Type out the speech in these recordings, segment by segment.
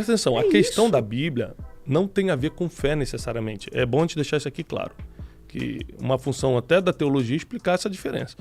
Presta atenção, a questão da Bíblia não tem a ver com fé necessariamente. É bom te deixar isso aqui claro. Que uma função até da teologia é explicar essa diferença.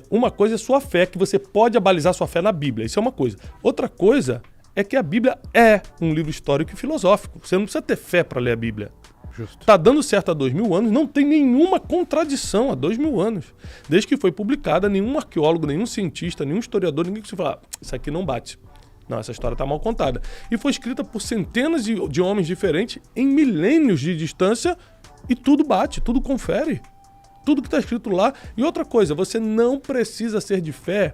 Uma coisa é sua fé, que você pode abalizar sua fé na Bíblia. Isso é uma coisa. Outra coisa é que a Bíblia é um livro histórico e filosófico. Você não precisa ter fé para ler a Bíblia. Justo. Está dando certo há 2000 anos, não tem nenhuma contradição há 2000 anos. Desde que foi publicada, nenhum arqueólogo, nenhum cientista, nenhum historiador, ninguém conseguiu falar, isso aqui não bate. Não, essa história está mal contada. E foi escrita por centenas de homens diferentes em milênios de distância e tudo bate, tudo confere. Tudo que está escrito lá. E outra coisa, você não precisa ser de fé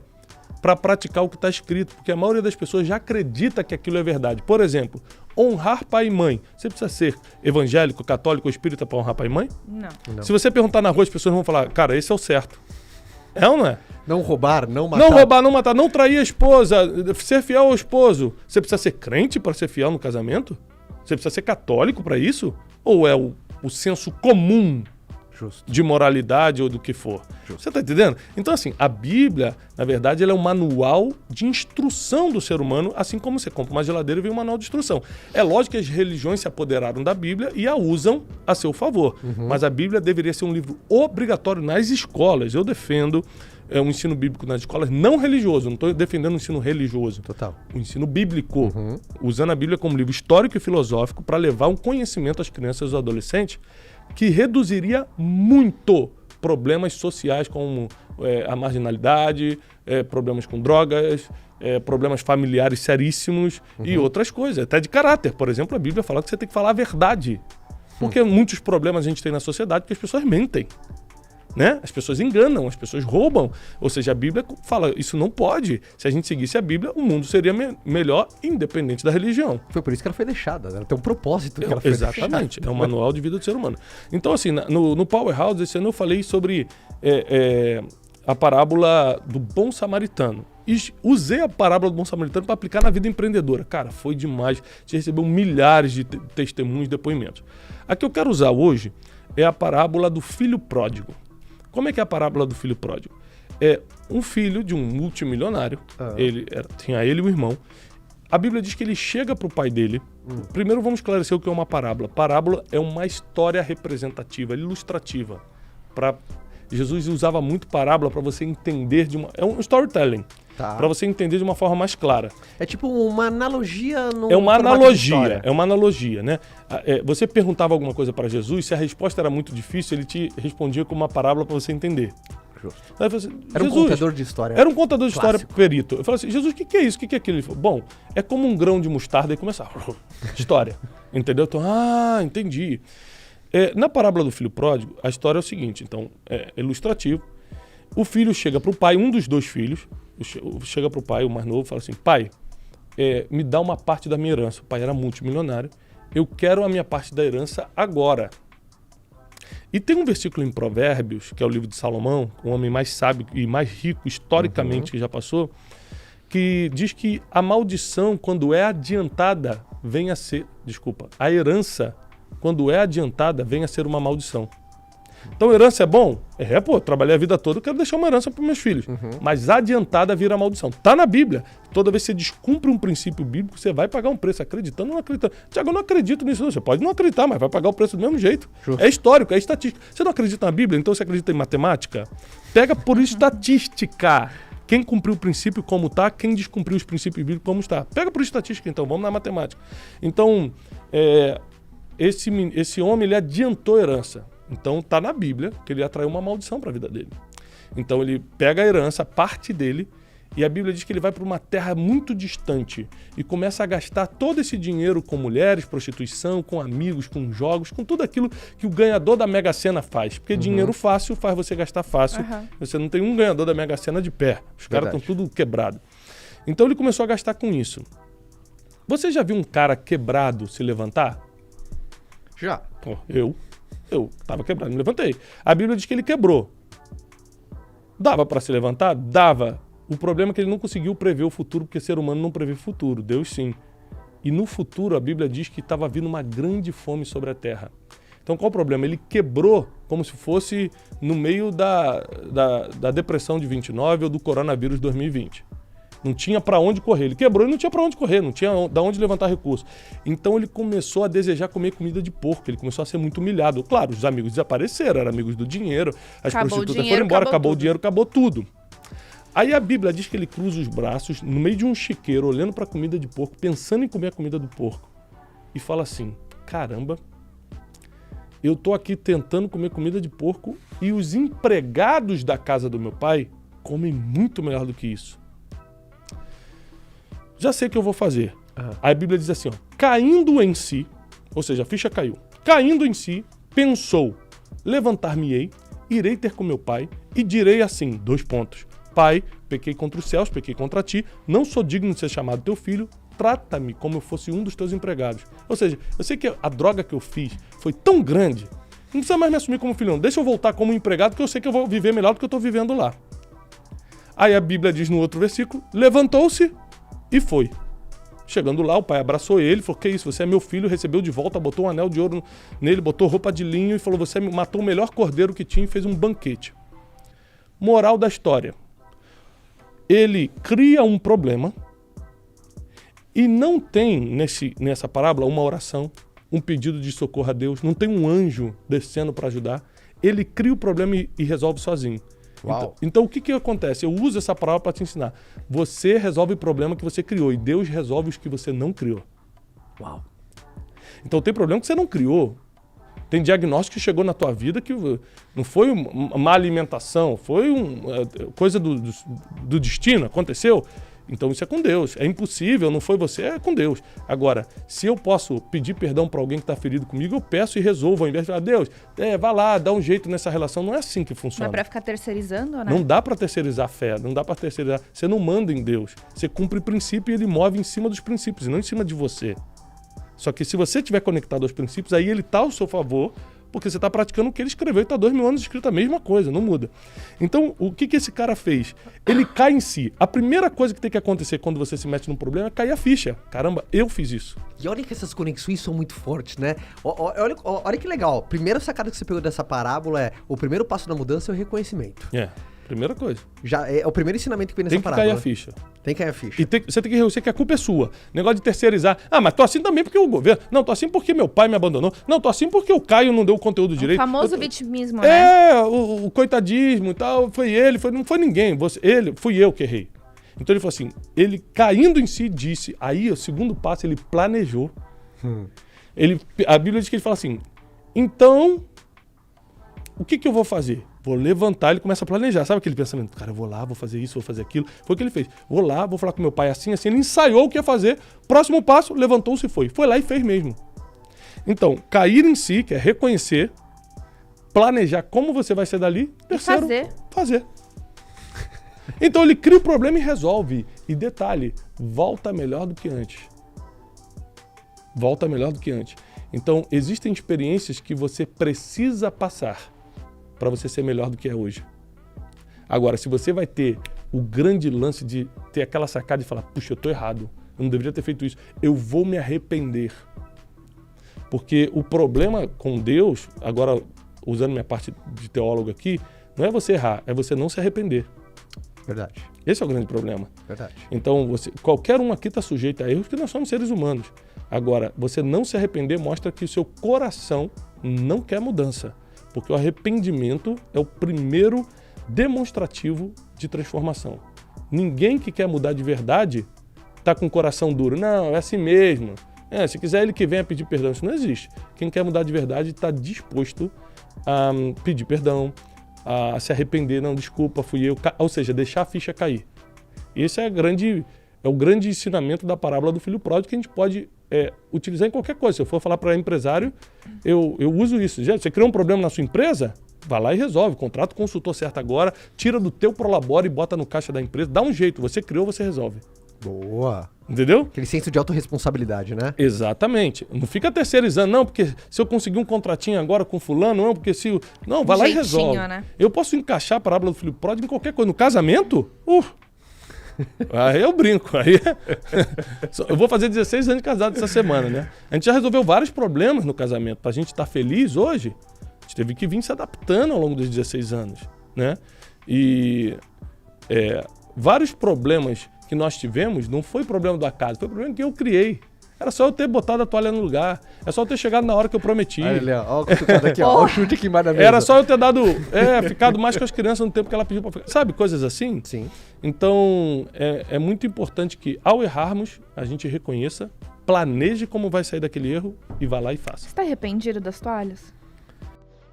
para praticar o que está escrito, porque a maioria das pessoas já acredita que aquilo é verdade. Por exemplo, honrar pai e mãe. Você precisa ser evangélico, católico ou espírita para honrar pai e mãe? Não. Se você perguntar na rua, as pessoas vão falar, cara, esse é o certo. É ou não é? Não roubar, não matar. Não roubar, não matar, não trair a esposa, ser fiel ao esposo. Você precisa ser crente para ser fiel no casamento? Você precisa ser católico para isso? Ou é o senso comum Justo. de moralidade ou do que for? Justo. Você está entendendo? Então, assim, a Bíblia, na verdade, ela é um manual de instrução do ser humano, assim como você compra uma geladeira e vem um manual de instrução. É lógico que as religiões se apoderaram da Bíblia e a usam a seu favor. Mas a Bíblia deveria ser um livro obrigatório nas escolas. Eu defendo um ensino bíblico nas escolas não religioso. Não estou defendendo o ensino religioso. Total. O ensino bíblico. Usando a Bíblia como livro histórico e filosófico para levar um conhecimento às crianças e aos adolescentes que reduziria muito problemas sociais como a marginalidade, problemas com drogas, problemas familiares seríssimos e outras coisas, até de caráter. Por exemplo, a Bíblia fala que você tem que falar a verdade. Porque muitos problemas a gente tem na sociedade porque as pessoas mentem. Né? As pessoas enganam, as pessoas roubam. Ou seja, a Bíblia fala, isso não pode. Se a gente seguisse a Bíblia, o mundo seria melhor, independente da religião. Foi por isso que ela foi deixada. Ela tem um propósito que ela foi Exatamente, deixada. é um manual de vida do ser humano. Então, assim, no Powerhouse, esse ano eu falei sobre a parábola do bom samaritano. E usei a parábola do bom samaritano para aplicar na vida empreendedora. Cara, foi demais. A gente recebeu milhares de testemunhos, depoimentos. A que eu quero usar hoje é a parábola do filho pródigo. Como é que é a parábola do filho pródigo? É um filho de um multimilionário, tinha ele e o irmão. A Bíblia diz que ele chega para o pai dele. Primeiro vamos esclarecer o que é uma parábola. Parábola é uma história representativa, ilustrativa. Jesus usava muito parábola para você entender é um storytelling. Tá. Para você entender de uma forma mais clara. É tipo uma analogia no É uma formato de analogia, história. é uma analogia, né? Você perguntava alguma coisa para Jesus, se a resposta era muito difícil, ele te respondia com uma parábola para você entender. Justo. Aí eu falei assim, Era um Jesus, contador de história. Era um contador de história clássico. perito. Eu falei assim, Jesus, o que é isso? O que é aquilo? Ele falou, bom, é como um grão de mostarda e começar. História. Entendeu? Então, entendi. Na parábola do filho pródigo, a história é o seguinte, então, é ilustrativo. O filho chega para o pai, um dos dois filhos, chega para o pai, o mais novo, fala assim, pai, me dá uma parte da minha herança. O pai era multimilionário, eu quero a minha parte da herança agora. E tem um versículo em Provérbios, que é o livro de Salomão, o homem mais sábio e mais rico historicamente que já passou, que diz que a maldição, quando é adiantada, a herança, quando é adiantada, vem a ser uma maldição. Então, herança é bom? Trabalhei a vida toda, eu quero deixar uma herança para meus filhos. Mas adiantada vira maldição. Tá na Bíblia. Toda vez que você descumpre um princípio bíblico, você vai pagar um preço, acreditando ou não acreditando. Tiago, eu não acredito nisso. Você pode não acreditar, mas vai pagar o preço do mesmo jeito. Justo. É histórico, é estatística. Você não acredita na Bíblia, então você acredita em matemática? Pega por estatística. Quem cumpriu o princípio como está, quem descumpriu os princípios bíblicos como está. Pega por estatística, então, vamos na matemática. Então, esse homem, ele adiantou a herança. Então está na Bíblia que ele atraiu uma maldição para a vida dele. Então ele pega a herança, parte dele, e a Bíblia diz que ele vai para uma terra muito distante e começa a gastar todo esse dinheiro com mulheres, prostituição, com amigos, com jogos, com tudo aquilo que o ganhador da Mega Sena faz. Porque dinheiro fácil faz você gastar fácil. Você não tem um ganhador da Mega Sena de pé. Os caras estão tudo quebrado. Então ele começou a gastar com isso. Você já viu um cara quebrado se levantar? Já. Pô, eu estava quebrado, me levantei. A Bíblia diz que ele quebrou. Dava para se levantar? Dava. O problema é que ele não conseguiu prever o futuro, porque ser humano não prevê futuro. Deus sim. E no futuro, a Bíblia diz que estava vindo uma grande fome sobre a terra. Então qual o problema? Ele quebrou como se fosse no meio da depressão de 29 ou do coronavírus 2020. Não tinha para onde correr. Ele quebrou e não tinha para onde correr, não tinha da onde levantar recurso. Então ele começou a desejar comer comida de porco, ele começou a ser muito humilhado. Claro, os amigos desapareceram, eram amigos do dinheiro, as prostitutas foram embora, acabou o dinheiro, acabou tudo. Aí a Bíblia diz que ele cruza os braços no meio de um chiqueiro, olhando para a comida de porco, pensando em comer a comida do porco. E fala assim, caramba, eu tô aqui tentando comer comida de porco e os empregados da casa do meu pai comem muito melhor do que isso. Já sei o que eu vou fazer. Aí a Bíblia diz assim, ó, caindo em si, ou seja, a ficha caiu. Caindo em si, pensou, levantar-me-ei, irei ter com meu pai e direi assim, 2 pontos. Pai, pequei contra os céus, pequei contra ti, não sou digno de ser chamado teu filho, trata-me como eu fosse um dos teus empregados. Ou seja, eu sei que a droga que eu fiz foi tão grande, não precisa mais me assumir como filho, não. Deixa eu voltar como empregado, que eu sei que eu vou viver melhor do que eu estou vivendo lá. Aí a Bíblia diz no outro versículo, levantou-se e foi. Chegando lá, o pai abraçou ele, falou, que isso, você é meu filho, recebeu de volta, botou um anel de ouro nele, botou roupa de linho e falou, você matou o melhor cordeiro que tinha e fez um banquete. Moral da história. Ele cria um problema e não tem nessa parábola uma oração, um pedido de socorro a Deus, não tem um anjo descendo para ajudar. Ele cria o problema e resolve sozinho. Então o que acontece? Eu uso essa parábola para te ensinar. Você resolve o problema que você criou e Deus resolve os que você não criou. Uau. Então tem problema que você não criou. Tem diagnóstico que chegou na tua vida que não foi uma má alimentação, foi coisa do destino, aconteceu. Então isso é com Deus. É impossível, não foi você, é com Deus. Agora, se eu posso pedir perdão para alguém que está ferido comigo, eu peço e resolvo, ao invés de falar, Deus, vai lá, dá um jeito nessa relação. Não é assim que funciona. Não é para ficar terceirizando, né? Não dá para terceirizar a fé, não dá para terceirizar. Você não manda em Deus. Você cumpre princípio e ele move em cima dos princípios, e não em cima de você. Só que se você estiver conectado aos princípios, aí ele está ao seu favor, porque você está praticando o que ele escreveu e está 2000 anos escrito a mesma coisa, não muda. Então, o que esse cara fez? Ele cai em si. A primeira coisa que tem que acontecer quando você se mete num problema é cair a ficha. Caramba, eu fiz isso. E olha que essas conexões são muito fortes, né? Olha que legal. Primeira sacada que você pegou dessa parábola é o primeiro passo da mudança é o reconhecimento. Primeira coisa. Já é o primeiro ensinamento que vem nessa parábola. Tem que cair a ficha. Tem que cair a ficha. E você tem que reconhecer que a culpa é sua. Negócio de terceirizar. Mas tô assim também porque o governo... Não, tô assim porque meu pai me abandonou. Não, tô assim porque o Caio não deu o conteúdo direito. O famoso vitimismo, né? O coitadismo e tal. Foi ele, não foi ninguém. Fui eu que errei. Então ele falou assim, ele caindo em si disse, aí o segundo passo ele planejou. A Bíblia diz que ele fala assim, então, o que eu vou fazer? Vou levantar, ele começa a planejar. Sabe aquele pensamento? Cara, eu vou lá, vou fazer isso, vou fazer aquilo. Foi o que ele fez. Vou lá, vou falar com meu pai assim, assim. Ele ensaiou o que ia fazer. Próximo passo, levantou-se e foi. Foi lá e fez mesmo. Então, cair em si, que é reconhecer, planejar como você vai sair dali. Terceiro, fazer. Então ele cria o problema e resolve. E detalhe, volta melhor do que antes. Volta melhor do que antes. Então, existem experiências que você precisa passar para você ser melhor do que é hoje. Agora, se você vai ter o grande lance de ter aquela sacada e falar, puxa, eu tô errado, eu não deveria ter feito isso, eu vou me arrepender. Porque o problema com Deus, agora usando minha parte de teólogo aqui, não é você errar, é você não se arrepender. Verdade. Esse é o grande problema. Verdade. Então, qualquer um aqui está sujeito a erros, porque nós somos seres humanos. Agora, você não se arrepender mostra que o seu coração não quer mudança. Porque o arrependimento é o primeiro demonstrativo de transformação. Ninguém que quer mudar de verdade está com o coração duro. Não, é assim mesmo. Se quiser ele que venha pedir perdão. Isso não existe. Quem quer mudar de verdade está disposto a pedir perdão, a se arrepender. Não, desculpa, fui eu. Ou seja, deixar a ficha cair. Esse é o grande ensinamento da parábola do filho pródigo que a gente pode utilizar em qualquer coisa. Se eu for falar para empresário, eu uso isso. Gente, você criou um problema na sua empresa? Vai lá e resolve. Contrata o consultor certo agora, tira do teu prolabore e bota no caixa da empresa. Dá um jeito. Você criou, você resolve. Boa. Entendeu? Aquele senso de autorresponsabilidade, né? Exatamente. Não fica terceirizando, não, porque se eu conseguir um contratinho agora com fulano, não, porque se... Não, vai lá e resolve. Né? Eu posso encaixar a parábola do filho pródigo em qualquer coisa. No casamento, aí eu brinco. Aí eu vou fazer 16 anos de casado essa semana, né? A gente já resolveu vários problemas no casamento. Pra gente estar feliz hoje, a gente teve que vir se adaptando ao longo dos 16 anos, né? E vários problemas que nós tivemos não foi problema do acaso, foi problema que eu criei. Era só eu ter botado a toalha no lugar. É só eu ter chegado na hora que eu prometi. Olha, ó, o cutucado aqui, ó. Ó o chute aqui embaixo da mesa. Era só eu ter ficado mais com as crianças no tempo que ela pediu pra ficar. Sabe, coisas assim? Sim. Então, é muito importante que, ao errarmos, a gente reconheça, planeje como vai sair daquele erro e vá lá e faça. Você tá arrependido das toalhas?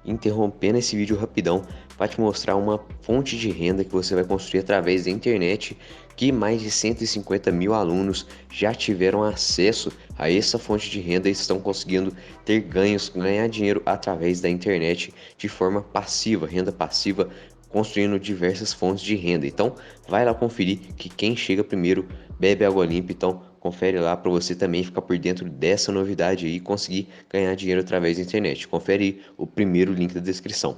Interrompendo esse vídeo rapidão para te mostrar uma fonte de renda que você vai construir através da internet, que mais de 150 mil alunos já tiveram acesso a essa fonte de renda e estão conseguindo ter ganhar dinheiro através da internet de forma passiva, renda passiva, construindo diversas fontes de renda. Então vai lá conferir que quem chega primeiro bebe água limpa. Então confere lá para você também ficar por dentro dessa novidade aí e conseguir ganhar dinheiro através da internet. Confere aí o primeiro link da descrição.